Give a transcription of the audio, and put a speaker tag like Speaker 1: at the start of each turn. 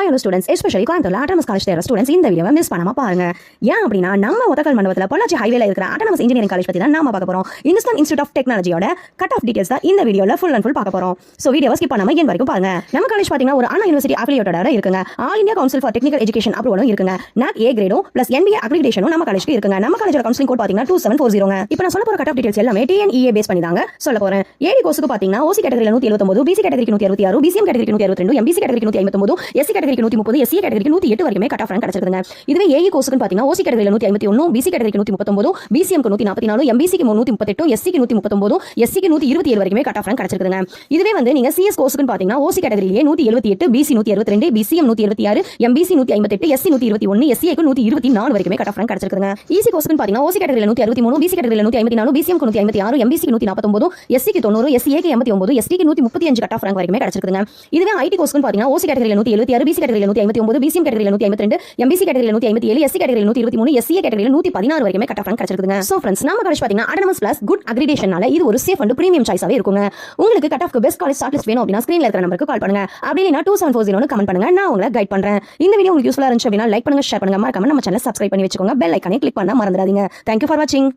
Speaker 1: Hello students, especially கோயம்புத்தூர்ல autonomous college தேர்ற students இந்த வீடியோவை மிஸ் பண்ணாம பாருங்க. ஏன் அப்படின்னா நம்ம ஒத்தக்கல் மண்டபத்தில் பொள்ளாச்சி ஹைவேல இருக்கிற ஆட்டோனமஸ் இன்ஜினியரிங் காலேஜ் பத்தி தான் நாம பார்க்க போறோம். இந்துஸ்தான் இன்ஸ்டியூட் ஆஃப் டெக்னாலஜியோட கட் ஆஃப் டீடைல்ஸ் தான் இந்த வீடியோல ஃபுல் அண்ட் ஃபுல் பார்க்க போறோம். ஸோ வீடியோவை ஸ்கிப் பண்ணாம என் வரைக்கும் பாருங்க. நம்ம காலேஜ் பாத்தீங்கன்னா ஒரு அண்ணா யூனிவர்சிட்டி அஃபிலியேட்டடா இருக்குங்க. All India council for technical education அப்ரூவலும் இருக்குங்க. NAC A கிரேடும் பிளஸ் NBA அக்ரிடேஷனும் நம்ம காலேஜ்க்கு இருக்குங்க. நம்ம காலேஜோட கவுன்சிலிங் கோட் பாத்தீங்கன்னா 2740. இப்போ நான் சொல்ல போற கட் ஆஃப் டீடைல்ஸ் எல்லாமே TNEA பேஸ் பண்ணி தாங்க சொல்ல போறேன். ஏடி கோர்ஸுக்கு பாத்தீங்கன்னா OC கேட்டகரியில 179, BC கேட்டகரிக்கு 166, BCM கேட்டகரிக்கு 162, MBC கேட்டகரிக்கு 159, SC கேட்டகரிக்கு 130, SC கேட்டகரிக்கு 108 வரைக்குமே கட் ஆஃப் ரேங்க் கிடைச்சிருக்குங்க. இதுவே AE கோர்ஸுக்கு பாத்தீங்கன்னா OC கேட்டகரியில 151, BC கேட்டகரிக்கு 139, BCM க்கு 144, MBC க்கு 138, SC க்கு 139, SC க்கு 127 வரைக்குமே கட் ஆஃப் ரேங்க் கிடைச்சிருக்குங்க. இதுவே வந்து நீங்க CS கோர்ஸுக்கு பாத்தீங்கன்னா OC கேட்டகரியிலே 178, BC 162, BCM 126, MBC 158, SC 121, SCA க்கு 124 வரைக்குமே கட் ஆஃப் ரேங்க் கிடைச்சிருக்குங்க. EC கோர்ஸுக்கு பாத்தீங்கன்னா OC கேட்டகரியில 163, BC கேட்டகரியில 154, BCM க்கு 156, MBC க்கு 149, SC க்கு 90, SCA க்கு 89, ST க்கு 135 கட் ஆஃப் ரேங்க் வரைக்குமே கிடைச்சிருக்குங்க. இதுவே IT கோர்ஸுக்கு பாத்தீங்கன்னா OC கேட்டகரியில 176, BC கேட்டகரியில 159, BCM கேட்டகரியில 152, MBC கேட்டகரியில 157, SC கேட்டகரியில 123, SCA கேட்டகரியில 116 வரைக்குமே கட் ஆஃப் ரேங்க் கிடைச்சிருக்குங்க. சோ फ्रेंड्स, நம்ம காலேஜ் பாத்தீங்கன்னா ஆட்டோனமஸ் பிளஸ் குட் அக்ரிடேஷனால இது ஒரு சேஃப் அண்ட் பிரீமியம் சாய்ஸாவே இருக்குங்க. உங்களுக்கு கட் ஆஃப்க்கு பெஸ்ட் காலேஜ் ஷார்ட் லிஸ்ட் வேணும் அப்படினா ஸ்கிரீன்ல இருக்கிற நம்பருக்கு கால் பண்ணுங்க. அப்படி இல்லனா 2740 னு கமெண்ட் பண்ணுங்க. நான் உங்களை கைட் பண்றேன். இந்த வீடியோ உங்களுக்கு யூஸ்ஃபுல்லா இருந்துச்சு அப்படினா லைக் பண்ணுங்க, ஷேர் பண்ணுங்க, மறக்காம நம்ம சேனலை சப்ஸ்கிரைப் பண்ணி வெச்சுக்கோங்க. பெல் ஐகானை கிளிக் பண்ண மறந்துடாதீங்க. Thank you for watching.